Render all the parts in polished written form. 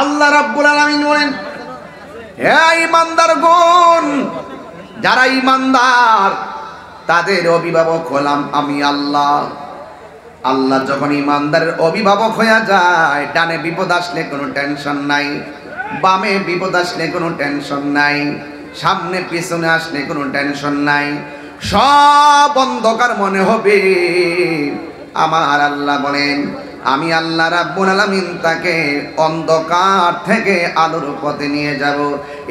আল্লাহ রাব্বুল আলামিন বলেন, হে ঈমানদারগণ, যারা ঈমানদার তাদের অভিভাবক হলাম আমি আল্লাহ। আল্লাহ যখন ঈমানদারের অভিভাবক হয়ে যায়, ডানে বিপদ আসলে কোনো টেনশন নাই, বামে বিপদ আসলে কোনো টেনশন নাই, সামনে পিছনে আসলে কোনো টেনশন নাই, সব অন্ধকার মনে হবে। আমার আল্লাহ বলেন, আমি আল্লাহ রাব্বুল আলামিন তাকে অন্ধকার থেকে আলোর পথে নিয়ে যাব।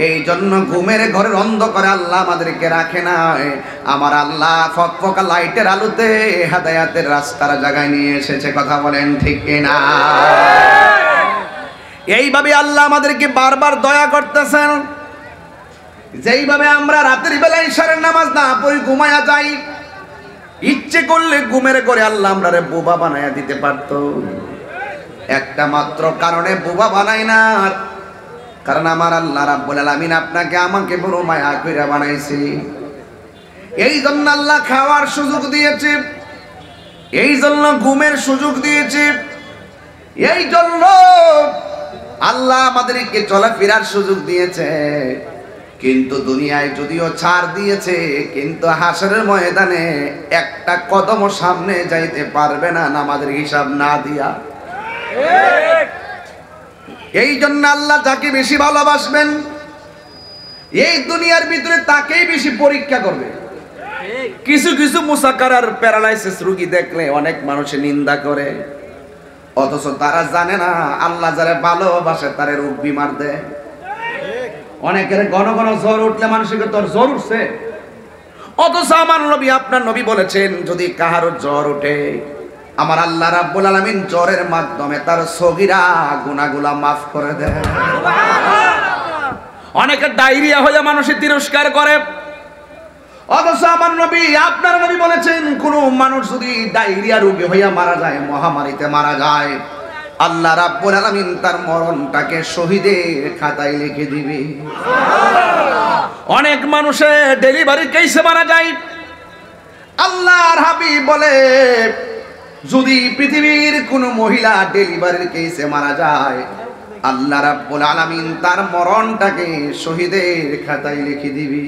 এই জন্য ঘুমের ঘরের অন্ধকারে আল্লাহ আমাদেরকে রাখে না। আমার আল্লাহ ফকফকা লাইটের আলোতে হেদায়েতের রাস্তার জায়গায় নিয়ে এসেছে। কথা বলেন ঠিক কিনা? এইভাবে আল্লাহ আমাদেরকে বারবার দয়া করতেছেন। যেইভাবে আমরা রাতের বেলায় ইশারের নামাজ না পড়ে ঘুমায়া যাই, ইচ্ছে করলে ঘুমের ঘরে আল্লাহ আমরারে বোবা বানায়া দিতে পারত। একটা মাত্র কারণে বোবা বানায় না, কারণ আমার আল্লাহ রাব্বুল আলামিন আপনাকে আমাকে বড় মায়া কইরা বানাইছে। এই জন্য আল্লাহ খাওয়ার সুযোগ দিয়েছে, এই জন্য ঘুমের সুযোগ দিয়েছে, এই জন্য আল্লাহ আমাদেরকে চলাফেরার সুযোগ দিয়েছে। কিন্তু দুনিয়ায় যদিও ছাড় দিয়েছে, কিন্তু হাসরের ময়দানে একটা কদম সামনে যাইতে পারবে না নামাজের হিসাব না দিয়া। এই জন্য আল্লাহ যাকে বেশি ভালোবাসবেন এই দুনিয়ার ভিতরে তাকেই বেশি পরীক্ষা করবে। কিছু কিছু মুসাকারার প্যারালাইসিস রোগী দেখলে অনেক মানুষে নিন্দা করে, অথচ তারা জানে না আল্লাহ যারা ভালোবাসে তারে রোগ বিমার দেয়। অনেকের ঘন ঘন জ্বর উঠলে মানুষকে তোর জ্বর উঠছে, অথচ আমার নবী আপনার নবী বলেছেন যদি কাহারও জ্বর ওঠে আমার আল্লাহ রাব্বুল আলামিন জ্বরের মাধ্যমে তার সগীরা গুনাহগুলো মাফ করে দেয়। অনেকে ডায়রিয়া হয়ে মানুষের তিরস্কার করে, অথচ আমার নবী আপনার নবী বলেছেন কোন মানুষ যদি ডায়রিয়া রোগে হইয়া মারা যায়, মহামারীতে মারা যায়, আল্লাহ রাব্বুল আলামিন তার মরণটাকে শহীদের খাতায় লিখে দিবে। অনেক মানুষের ডেলিভারি কেসে মারা যায়, আল্লাহর হাবিব বলে যদি পৃথিবীর কোন মহিলা ডেলিভারির কেসে মারা যায়, আল্লাহ রাব্বুল আলামিন তার মরণটাকে শহীদের খাতায় লিখে দিবে।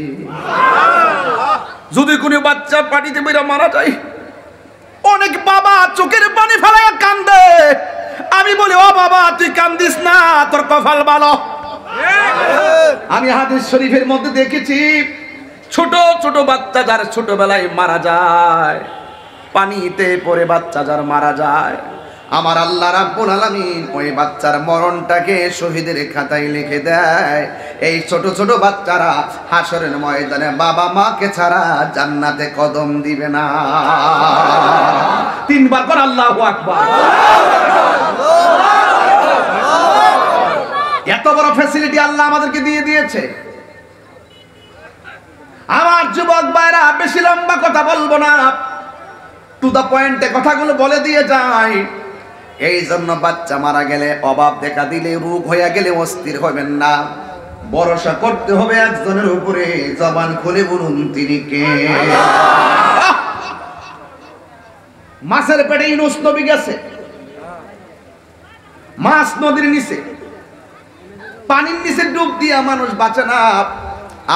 যদি কোনো বাচ্চা পানিতে পড়ে মারা যায়, অনেক বাবা চোখের পানি ফেলায়া কান্দে, আমি বলি ও বাবা তুই কান্দিস না, তোর কপাল ভালো। আমি হাদিস শরীফের মধ্যে দেখেছি ছোট ছোট বাচ্চা যার ছোটবেলায় মারা যায়, পানিতে পড়ে বাচ্চা যার মারা যায়, আমার আল্লাহ রাব্বুল আলামিন ওই বাচ্চার মরণটাকে শহীদের খাতায় লিখে দেয়। এই ছোট ছোট বাচ্চারা হাসরের ময়দানে বাবা মাকে ছাড়া জান্নাতে কদম দিবে না। তিনবার করে আল্লাহু আকবার। এত বড় ফ্যাসিলিটি আল্লাহ আমাদেরকে দিয়ে দিয়েছে। আমার যুবক ভাইরা, বেশি লম্বা কথা বলবো না, টু দা পয়েন্টে কথাগুলো বলে দিয়ে যায়। এই জন্য বাচ্চা মারা গেলে, অভাব দেখা দিলে, রোগ হয়ে গেলে অস্থির হবেন না, ভরসা করতে হবে একজনের উপরে। জবান খুলে বলুন তিনি কে? মাছের পেটে ইউনূস নবী গেছে, মাছ নদীর নিচে, পানির নিচে ডুব দিয়া মানুষ বাঁচে না।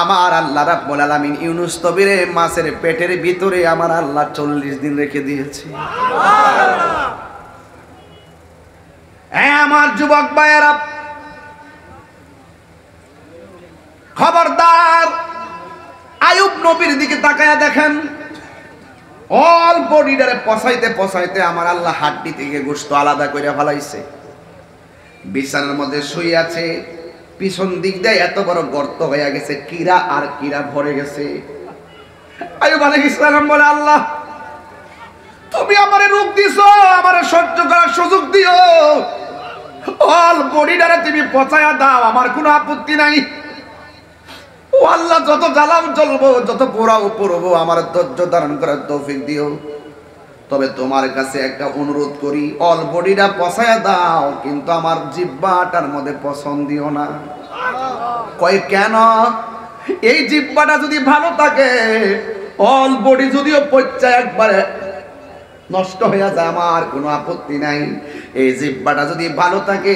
আমার আল্লাহ রাব্বুল আলামিন ইউনূস নবীরে মাছের পেটের ভিতরে আমার আল্লাহ 40 দিন রেখে দিয়েছে। আমার যুবক ভাইয়েরা, খবরদার আইয়ুব নবীর দিকে তাকায়া দেখেন, অল বডিটারে পচাইতে পচাইতে আমার আল্লাহ হাড্ডি থেকে গোশত আলাদা করে ফেলাইছে। বিছানার মধ্যে শুয়ে আছে, পিছন দিক দিয়ে এত বড় গর্ত হয়ে গেছে, কীরা আর কীরা ভরে গেছে। আইয়ুব আলাইহিস সালাম বলে, আল্লাহ তুমি আমারে রোগ দিছো, আমারে সহ্য করার সুযোগ দিও, অল বডিটারে তুমি পচায়া দাও, আমার কোনো আপত্তি নাই। ও আল্লাহ যত জ্বালাম জ্বলবো, যত পোড়াও পড়বো, আমার ধৈর্য ধারণ করার তৌফিক দিও। তবে তোমার কাছে একটা অনুরোধ করি, অল বডিটা পচায়া দাও, কিন্তু আমার জিহ্বাটার মধ্যে পছন্দ দিও না। কয় কেন? এই জিহ্বাটা যদি ভালো থাকে, অল বডি যদিও পচা একবারে নষ্ট হয়ে যায়, আমার কোনো আপত্তি নাই, এই জিহ্বাটা যদি ভালো থাকে,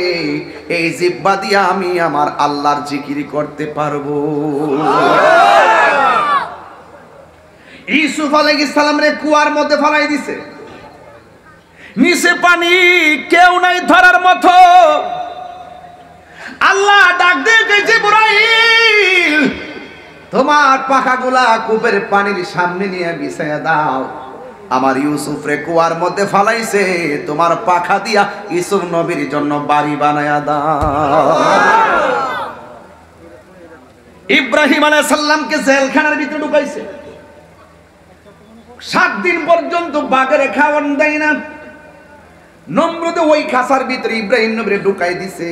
এই জিহ্বা দিয়ে আমি আমার আল্লাহর জিকির করতে পারবো। ইউসুফ আলাইহিস সালাম রে কুয়ার মধ্যে ফেলাই দিছে, নিচে পানি, কেউ নাই ধরার মতো। আল্লাহ ডাক দিয়ে জিবরাইল, তোমার পাখাগুলা কূপের পানির সামনে নিয়ে বিছায়া দাও। আমার ইউসুফ রে কুয়ার মধ্যে ফালাইছে, তোমার পাখা দিয়া ইউসুফ নবীর জন্য বাড়ি বানায়া দাও। ইব্রাহিম আলাইহিস সালামকে জেলখানার ভিতরে ঢুকাইছে, 7 দিন পর্যন্ত বাঘের খাওয়ান দেয় না। নমরুদ ওই খাসার ভিতরে ইব্রাহিম নবীরে ঢুকাই দিছে।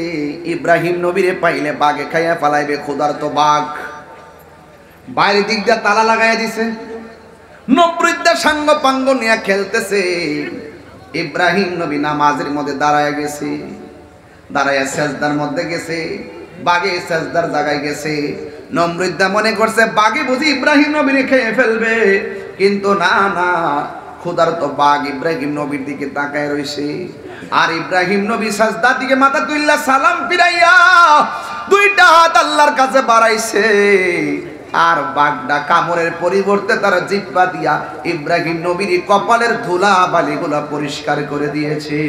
ইব্রাহিম নবীরে পাইলে বাঘে খাইয়া ফালাইবে, ক্ষুধার্ত বাঘ। বাইরের দিক দিয়ে তালা লাগাইয়া দিছে, নমরুদদের সাঙ্গ পাঙ্গ নিয়ে খেলতেছে। ইব্রাহিম নবী নামাজের মধ্যে দাঁড়ায় গেছে, দাঁড়াইয়া সেজদার মধ্যে গেছে, বাঘে সেজদার জায়গায় গেছে। নমরুদদা মনে করছে বাঘে বুঝি ইব্রাহিম নবীরে খেয়ে ফেলবে, কিন্তু না না, ক্ষুধার্ত বাঘ ইব্রাহিম নবীর দিকে তাকায় রইছে। আর ইব্রাহিম নবী সাজদার দিকে মাথা তুললা সালাম ফিরাইয়া 2টা হাত আল্লাহর কাছে বাড়াইছে। আর বাঘটা কামড়ের পরিবর্তে তার জিহ্বা দিয়া ইব্রাহিম নবীর কপালের ধুলা বালিগুলা পরিষ্কার করে দিয়েছে।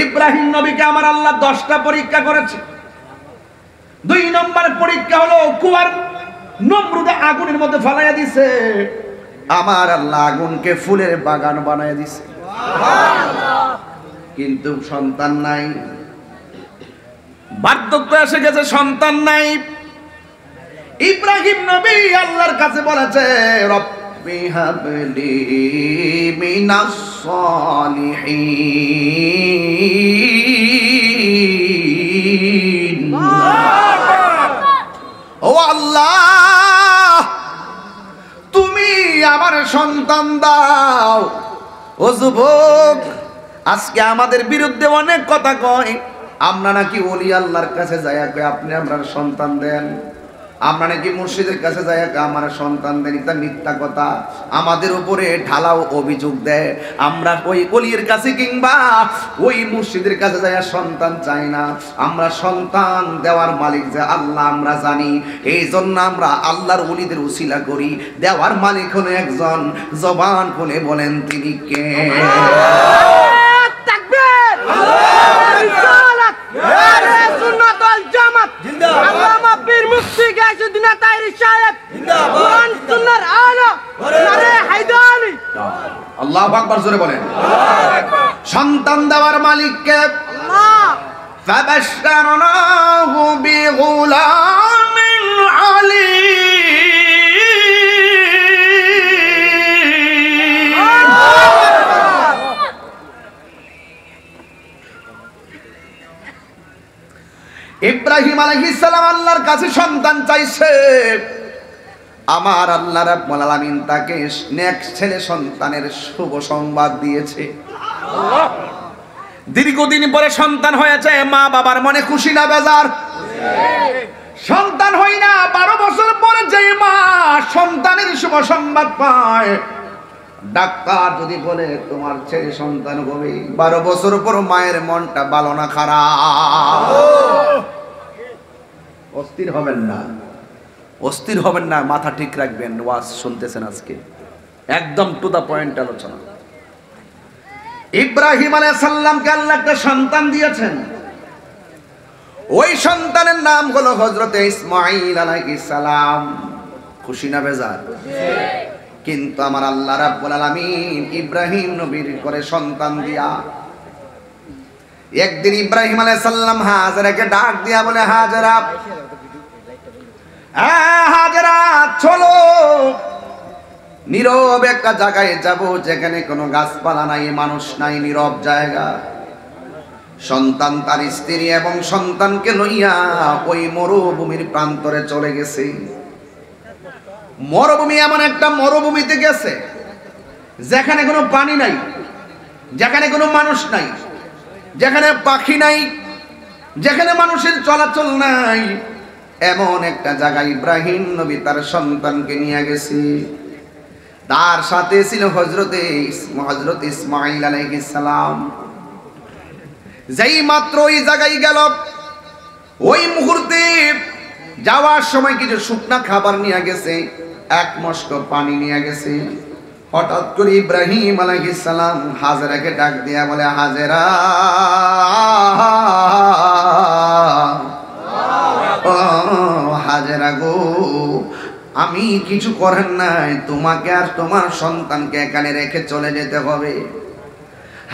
ইব্রাহিম নবীকে আমার আল্লাহ 10টা পরীক্ষা করেছে। 2 নম্বর পরীক্ষা হলো কুয়ার নমরুদে আগুনের মধ্যে ফালাইয়া দিছে, আমার আল্লাহ আগুনকে ফুলের বাগান বানাইয়া দিছে। কিন্তু সন্তান নাই, বার্ধক্য এসে গেছে, সন্তান নাই। ইব্রাহিম নবী আল্লাহর কাছে বলেছে, রব্বি হাবলি মিনাস সালিহিন। ও আল্লাহ, তুমি আমার সন্তান দাও। ও যুবক, আজকে আমাদের বিরুদ্ধে অনেক কথা কয়, আমরা নাকি ওলি আল্লাহর কাছে যাইয়া কই আপনি আমরা সন্তান দেন, আমরা নাকি মুর্শিদের কাছে যাইয়া কই আমার সন্তান দেন। এটা মিথ্যা কথা, আমাদের উপরে ঢালাও অভিযোগ দেয়। আমরা ওই ওলির কাছে কিংবা ওই মুর্শিদের কাছে যাইয়া সন্তান চাই না, আমরা সন্তান দেওয়ার মালিক যে আল্লাহ আমরা জানি। এই জন্য আমরা আল্লাহর ওলিদের উসিলা করি। দেওয়ার মালিক হলো একজন, জবান খুলে বলেন তিনি কে? আল্লাহু আকবার, জোরে বলেন। সন্তান দেওয়ার মালিককে ফাবাশশারনাহু বিগুলামিন আলীম। ইব্রাহিম আলাইহিস সালাম আল্লাহর কাছে সন্তান চাইছে, আমার আল্লাহ রাব্বুল আলামিন তাকে নেক্সট ছেলে সন্তানের শুভ সংবাদ দিয়েছে। দীর্ঘদিন পরে সন্তান হয়েছে, মা বাবার মনে খুশি না বেজার? সন্তান হয় না, 12 বছর পরে যে মা সন্তানের শুভ সংবাদ পায়, ডাক্তার যদি বলে তোমার ছেলে সন্তান হবে, 12 বছর পর মায়ের মনটা ভালো না, খারাপ। অস্থির হবেন না, অস্থির হবেন না, মাথা ঠিক রাখবেন। ওয়াজ শুনতেছেন আজকে, একদম টু দা পয়েন্ট আলোচনা। ইব্রাহিম আলাইহিস সালামকে আল্লাহ একটা সন্তান দিয়েছেন, ওই সন্তানের নাম হলো হযরত ইসমাঈল আলাইহিস সালাম। খুশি না বেজার? কিন্তু আমার আল্লাহ রাব্বুল আলামিন ইব্রাহিম নবীর করে সন্তান দিয়া, একদিন ইব্রাহিম আলাইহিস সালাম হাজেরাকে ডাক দিয়া বলে, হাজেরা, হাজেরা চলো, নীরব একটা জায়গায় যাব যেখানে কোনো গাছপালা নাই, মানুষ নাই, নীরব জায়গা। সন্তান তার স্ত্রী এবং সন্তানকে লইয়া ওই মরুভূমির প্রান্তরে চলে গেছে। মরুভূমি এমন একটা মরুভূমিতে গেছে যেখানে কোনো পানি নাই, যেখানে কোনো মানুষ নাই, যেখানে পাখি নাই, যেখানে মানুষের চলাচল নাই, এমন একটা জায়গায় ইব্রাহিম নবী তার সন্তানকে নিয়ে গেছে। তার সাথে ছিল হযরত ইসমাঈল আলাইহিস সালাম। যেই মাত্র ওই জায়গায় গেল, ওই মুহূর্তে যাওয়ার সময় কিছু শুকনা খাবার নিয়ে গেছে, এক মশক পানি নিয়ে গেছে। হঠাৎ করে ইব্রাহিম আলাইহিস সালাম হাজেরাকে ডাক দিয়া বলে, হাজেরা, ও হাজেরা গো, আমি কিছু করার নাই, তোমাকে আর তোমার সন্তানকে এখানে রেখে চলে যেতে হবে।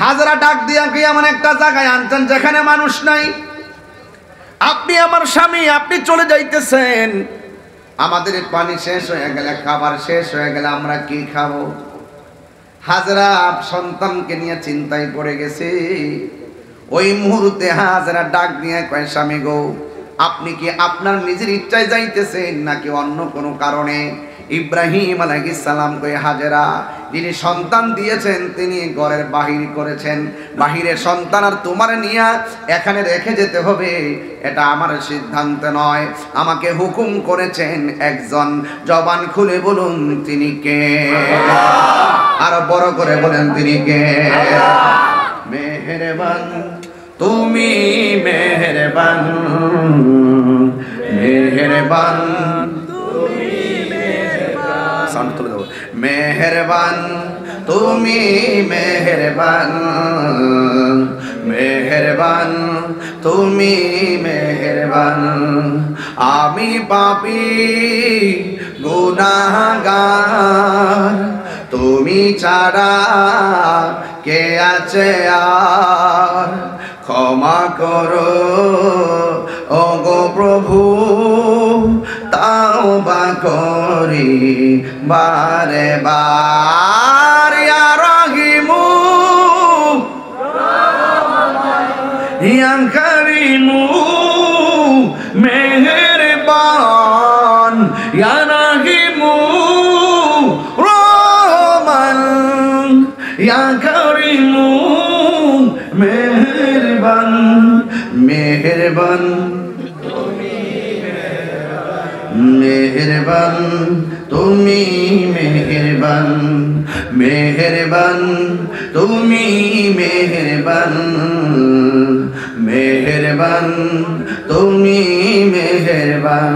হাজেরা ডাক দিয়া কি এমন একটা জায়গায় আনছেন যেখানে মানুষ নাই? আপনি আমার স্বামী, আপনি চলে যাইতেছেন, আমাদের পানি শেষ হয়ে গেলে, খাবার শেষ হয়ে গেলে আমরা কি খাবো? হাজেরা সন্তানকে নিয়ে চিন্তায় পড়ে গেছে। ওই মুহূর্তে হাজেরা ডাক দিয়ে কয়, স্বামী গো, আপনি কি আপনার নিজের ইচ্ছায় যাইতেছেন নাকি অন্য কোনো কারণে? ইব্রাহিম আলাইহিস সালাম কয়, হাজেরা, যিনি সন্তান দিয়েছেন তিনি ঘরের বাহির করেছেন, বাহিরের সন্তান আর তোমার নিয়ে এখানে রেখে যেতে হবে এটা আমার সিদ্ধান্ত নয়, আমাকে হুকুম করেছেন একজন। জবান খুলে বলুন তিনি কে? আরো বড় করে বলেন তিনি কে? মেহেরবান তুমি, মেহেরবান, মেহেরবান তুমি, মেহেরবান তুমি, মেহেরবান, মেহেরবান তুমি, মেহেরবান। আমি পাপী গুনাহগার, তুমি ছাড়া কে আছে আর? ক্ষমা করো ও গো প্রভু, তাওবা করি বারে বার। ইয়া রাহিমু ইয়া কারিমু মেহেরবান, ইয়া রাহিমু রহমান, ইয়া কারিমু মেহেরবান, মেহেরবান মেহেরবান তুমি, মেহেরবান, মেহেরবান তুমি, মেহেরবান, মেহেরবান তুমি, মেহেরবান।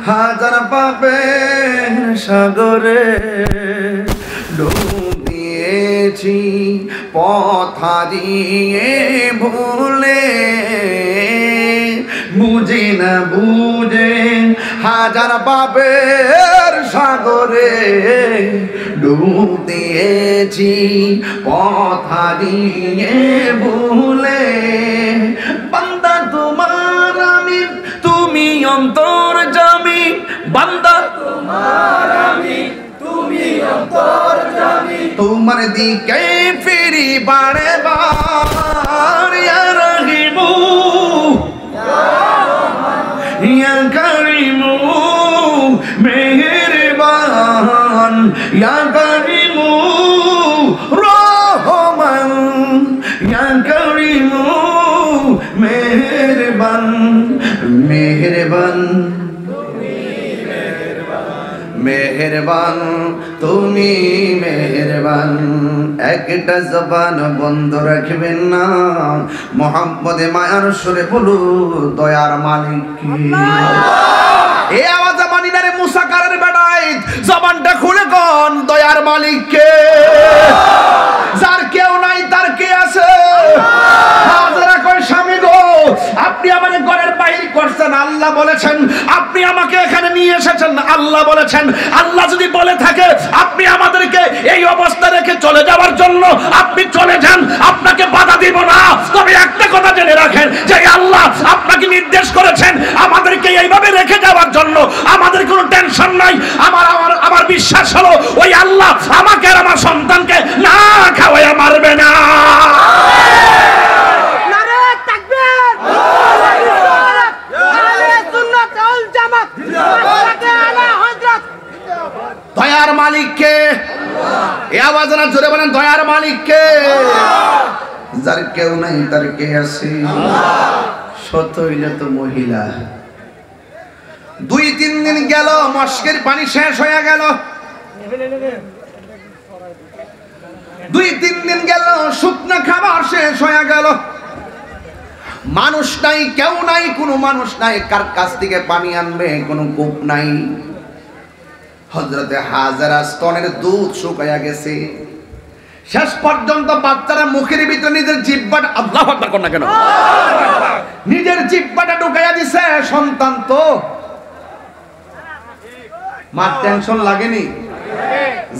হাজার পাপের সাগরে ডুব দিয়েছি, পথ হারিয়ে ভুলে, বুঝে না বুঝে হাজার পাপের সাগরে ডুব দিয়েছি, পথ হারিয়ে ভুলে। বান্দা তোমার আমি, তুমি অন্তর্যামী, বান্দা তোমার আমি, তুমি অন্তর্যামী, তোমার দিকে ফিরি বারে বার। ইয়া রাহিমু ইয়া কারিমু মেহেরবান, ইয়া কারিমু রহমান, ইয়া কারিমু মেহেরবান, মেহেরবান মেহেরবান তুমি, মেহেরবান। একটা জবান বন্ধ রাখবেন না, মোহাম্মদে মায়ার সুরে বলু, দয়ার মালিক কে? এই আওয়াজ মানিনারে মুসাকারের বেড়ায় জবানটা খুলে কোন, দয়ার মালিক কে? যার কেউ নাই তার কে আছে? হাজেরা কয়, স্বামী গো, আপনি আমাকে ঘরের বাহির করছেন, আল্লাহ বলেছেন, আপনি আমাকে এখানে নিয়ে এসেছেন, আল্লাহ বলেছেন। আল্লাহ যদি বলে থাকে আপনি আমাদেরকে এই অবস্থা রেখে চলে যাওয়ার জন্য, আপনি চলে যান, আপনাকে বাধা দিব না। তবে একটা কথা জেনে রাখেন যে আল্লাহ আপনাকে নির্দেশ করেছেন আমাদেরকে এইভাবে রেখে যাওয়ার জন্য, আমাদের কোনো টেনশন নাই। আমার বিশ্বাস হলো ওই আল্লাহ আমাকে আর আমার সন্তানকে না খাওয়াইয়া মারবে না। দয়ার মালিককে আওয়াজ না জোরে বলেন দয়ার মালিক কে? যার কেউ নাই তার কে আছে? শত হইলে তো মহিলা। 2-3 দিন গেল, মস্কের পানি শেষ হয়ে গেল। 2-3 দিন গেল, শুকনো খাবার শেষ হয়ে গেল। মানুষ নাই, কেউ নাই, কোনো মানুষ নাই, কার কাছ থেকে পানি আনবে? কোনো কূপ নাই। হযরতে হাজেরা স্তনের দুধ শুকায়া গেছে। শেষ পর্যন্ত বাচ্চারা মুখের ভিতরে নিজের জিহ্বাটা, আল্লাহু আকবার কর না কেন, নিজের জিহ্বাটা ঢুকাইয়া দিছে। সন্তান তো, মার টেনশন লাগেনি?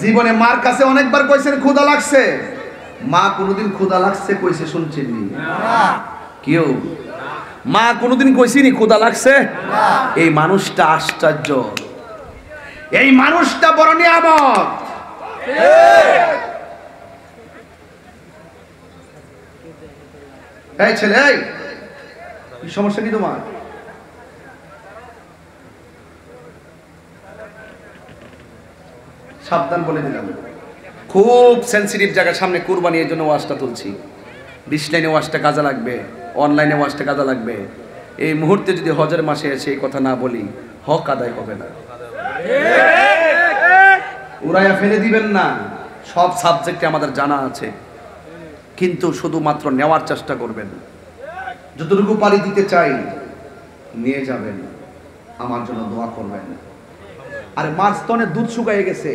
জীবনে মার কাছে অনেকবার কইছেন ক্ষুধা লাগছে? মা কোনোদিন ক্ষুধা লাগছে কইছে শুনছেন নি? কেউ মা কোনোদিন কইছিনি ক্ষুধা লাগছে? এই মানুষটা আশ্চর্য, এই মানুষটা বড় নিয়ামত। এই ছেলে, কি সমস্যা কি তোমার? সাবধান বলে দিলাম, খুব সেনসিটিভ জায়গার সামনে কুরবানি, এর জন্য ওয়াজটা তুলছি। ডিসলাইনে ওয়াজটা কাজে লাগবে, অনলাইনে ওয়াজটা কাজে লাগবে। এই মুহূর্তে যদি হজের মাসে এসে এই কথা না বলি, হক আদায় হবে না। উড়াইয়া ফেলে দিবেন না, সব সাবজেক্টে আমাদের জানা আছে, কিন্তু শুধুমাত্র নেওয়ার চেষ্টা করবেন। যতটুকু পারি দিতে চাই নিয়ে যাবেন, আমার জন্য দোয়া করবেন। আর মার স্তনে দুধ শুকায় গেছে,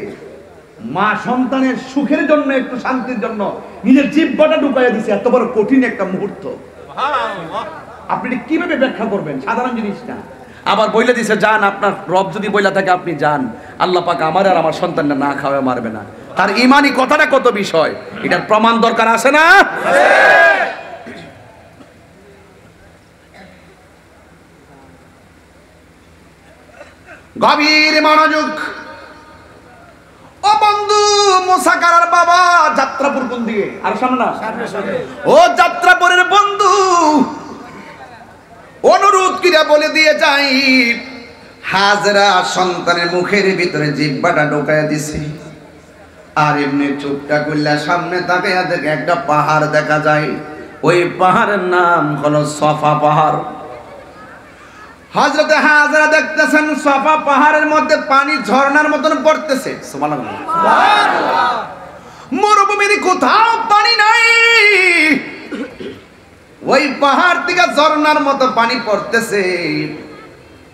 মা সন্তানের সুখের জন্য, একটু শান্তির জন্য নিজের জিহ্বাটা ঢুকাইয়া দিছে। এত বড় কঠিন একটা মুহূর্ত, আপনি কিভাবে ব্যাখ্যা করবেন? সাধারণ জিনিস না। আবার বইলা দিছে যান, আপনার রব যদি বইলা থাকে আপনি যান, আল্লাহ পাক আমার আর আমার সন্তানটা না খাওয়া মারবে না। তার ইমানি কথাটা কত বিষয়, এটার প্রমাণ দরকার আছে না? গভীর মনোযোগ। ও বন্ধু, মুসাকারার বাবা যাত্রাপুর কোন দিকে? আর সামনে না, ও যাত্রাপুরের বন্ধু, অনুরোধ কিরা বলে দিয়ে যাই, হাজেরা সন্তানের মুখের ভিতরে জিহ্বাটা ঢোকায়া দিছে। আর এমনি চোখটা খুললে সামনে তাকাইয়া দেখে একটা পাহাড় দেখা যায়। ওই পাহাড়ের নাম হলো সফা পাহাড়। হযরতে হাজেরা দেখতেছেন সফা পাহাড়ের মধ্যে পানি ঝর্ণার মতন পড়তেছে। সুবহানাল্লাহ। মরুভূমির কোথাও পানি নাই, ওই পাহাড় থেকে ঝর্ণার মতো পানি পড়তেছে।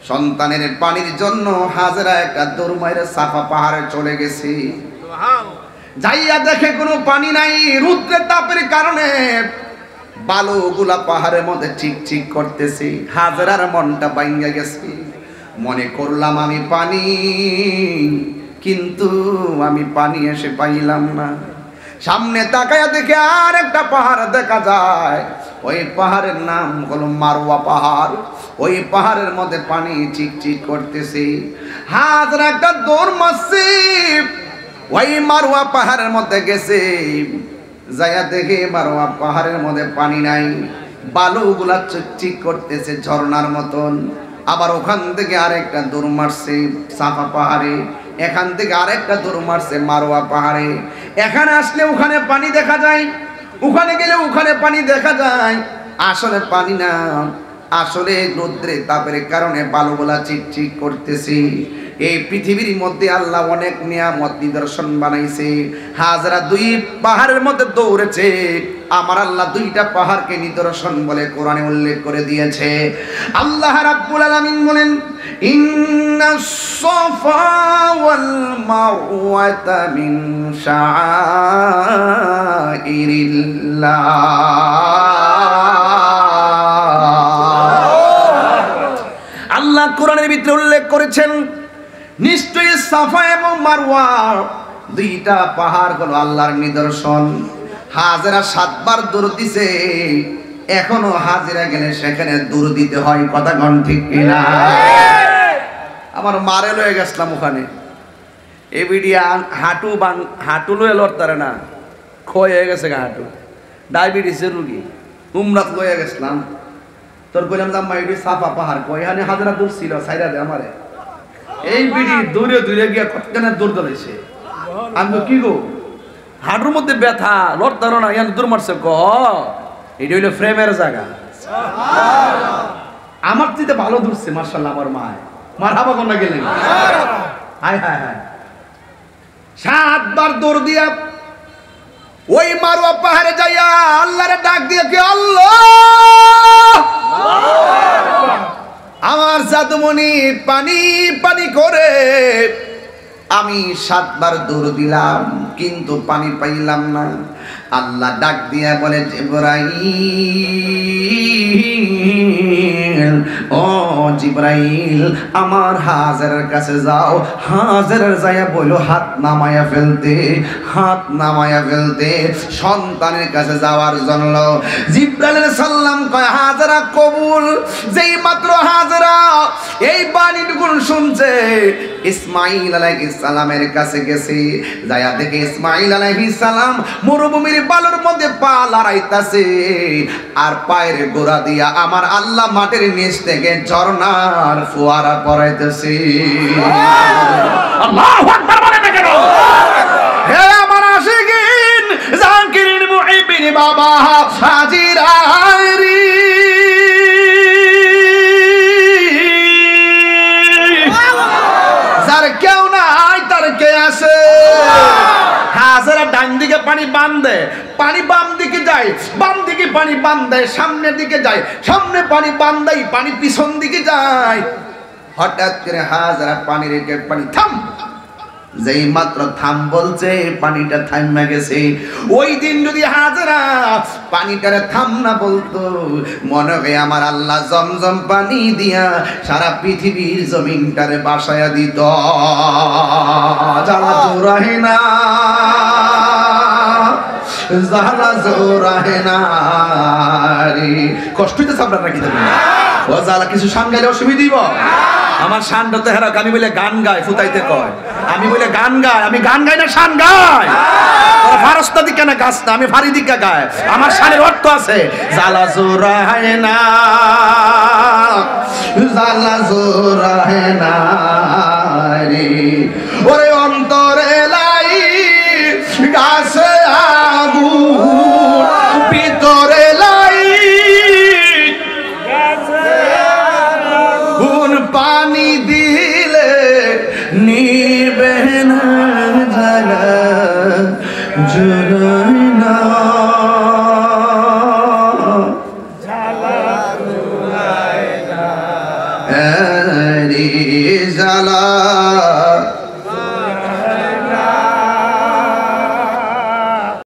সন্তানের পানির জন্য হাজেরা একটা দৌড় মাইরে সাফা পাহাড়ে চলে গেছে। যাইয়া দেখে কোনো পানি নাই। রৌদ্রের তাপের কারণে বালুগুলা পাহাড়ের মধ্যে চিকচিক করতেছে। হাজেরার মনটা ভাঙা গেছে। মনে করলাম আমি পানি, কিন্তু আমি পানি এসে পাইলাম না। সামনে তাকায়া দেখে আর একটা পাহাড় দেখা যায়। ওই পাহাড়ের নাম হলো মারওয়া পাহাড়। ওই পাহাড়ের মধ্যে পানি চিকচিক করতেছে। হাজেরা একটা দৌড় মারছে, ওই মারওয়া পাহাড়ের মধ্যে গেছে। যাইয়া দেখে মারওয়া পাহাড়ের মধ্যে পানি নাই, বালুগুলা চিকচিক করতেছে ঝর্ণার মতন। আবার ওখান থেকে আরেকটা দৌড় মারছে সাফা পাহাড়ে, এখান থেকে আরেকটা দৌড় মারছে মারওয়া পাহাড়ে। এখানে আসলে ওখানে পানি দেখা যায়, ওখানে গেলে ওখানে পানি দেখা যায়। আসলে পানি না, আসলে রৌদ্রের তাপের কারণে বালুগুলা চিকচিক করতেছে। এই পৃথিবীর মধ্যে আল্লাহ অনেক নিয়ামত নিদর্শন বানাইছে। হাজেরা 2 পাহাড়ের মধ্যে দৌড়েছে। আমার আল্লাহ 2টা পাহাড়কে নিদর্শন বলে কোরআনে উল্লেখ করে দিয়েছে। আল্লাহ রাব্বুল আলামিন বলেন, ইন্নাস সাফা ওয়াল মারওয়াতা মিন শাআইরিল্লাহ। আল্লাহ কোরআনের ভিতরে উল্লেখ করেছেন, নিশ্চয়ই সাফা এবং মারওয়া 2টা পাহাড় হলো আল্লাহর নিদর্শন। হাজেরা 7 বার দৌড় দিছে, এখনো হাজেরা গেলে সেখানে দৌড় দিতে হয়। কথা কোন ঠিক কিনা? আমার মারে লয়ে গেছিলাম ওখানে, এবিডিয়া হাঁটু লয়ে লড়তারে না, ক্ষয় হয়ে গেছে হাঁটু, ডায়াবেটিসের রুগী। উমরাত লয়ে গেছিলাম, তোর কইলাম জাম্মা এটি সাফা পাহাড়, কইখানে হাজেরা দূর ছিল, সাইরা দে আমারে। এই বিড়ি দূরে দূরে গিয়া কতখানে দৌড় দৌড়াইছে। আমি কি গো হাঁটুর মধ্যে ব্যথা লড়তে পারো না, ইয়ান দূর মারছে ক এটা হইলো ফ্রেমের জায়গা। আমার চিতে ভালো ধরছে মার্শাল্লাহ আমার মায় মার হাবা কোনা গেলেন হায় হায় হায় 7 বার দৌড় দিয়া ওই মারুয়া পাহাড়ে যাইয়া আল্লাহরে ডাক দিয়ে কি আল্লাহ আমার জাদুমণি পানি পানি করে আমি 7 বার দৌড় দিলাম কিন্তু পানি পাইলাম না। আল্লাহ ডাক দিয়া বলে জিবরাইল, ও জিবরাইল আমার হাজেরের কাছে যাও, হাজেরের যাইয়া বলো হাত নামায়া ফেলতে, হাত নামায়া ফেলতে, সন্তানের কাছে যাওয়ার জন্য। জিবরাইল সাল্লাম কয় হাজেরা কবুল। যেই মাত্র হাজেরা এই বাণীটুকু শুনছে ইসমাইল আলাইহিস সালামের কাছে গেছে, যায়া দেখে ইসমাইল আলাইহিস সালাম মরুভূমির বালুর মধ্যে পা লড়াইতাছে আর পায়ের গোড়া দিয়া আমার আল্লাহ মাটির নিচ থেকে ঝর্ণার ফোয়ারা পড়াইতেছে। আল্লাহু আকবার বলেন না কেন? হে আমার আশিকিন জাকিরিন মুহিবিন বাবা হাজিরারি, যার কেউ নাই তার কে আছে। হাজারা ডান দিকে পানি বাঁধে, পানি বাম দিকে যায়, বাম দিকে পানি বাঁধে, সামনের দিকে যায়, সামনে পানি বাঁধাই পানি পিছন দিকে যায়। হঠাৎ করে হাজারা পানি রেখে পানি থাম, যেই মাত্র থাম বলছে পানিটা থামে গেছে। ওই দিন যদি হাজারা পানিটারে থাম না বলতো মনে হয় আমার আল্লাহ জমজম পানি দিয়া সারা পৃথিবীর জমিনটারে বাসায়া দিত। জ্বালা জোরাহে না, জ্বালা জোরাহে না রে। কষ্ট হইতেছে আপনার নাকি দেবেন ও জ্বালা কিছু শান গাইলে অসুবিধা দিব? আমার শানটা তো হেরাক, আমি বলে গান গাই ফুতাইতে কয়, আমি বলে গান গাই, আমি গান গাই না শান গাই। ফারস্তা দিকে না গাছ না, আমি ফারি দিকে গাই, আমার শানের অর্থ আছে। জ্বালা জোরাহে না, জ্বালা জোরাহে না রে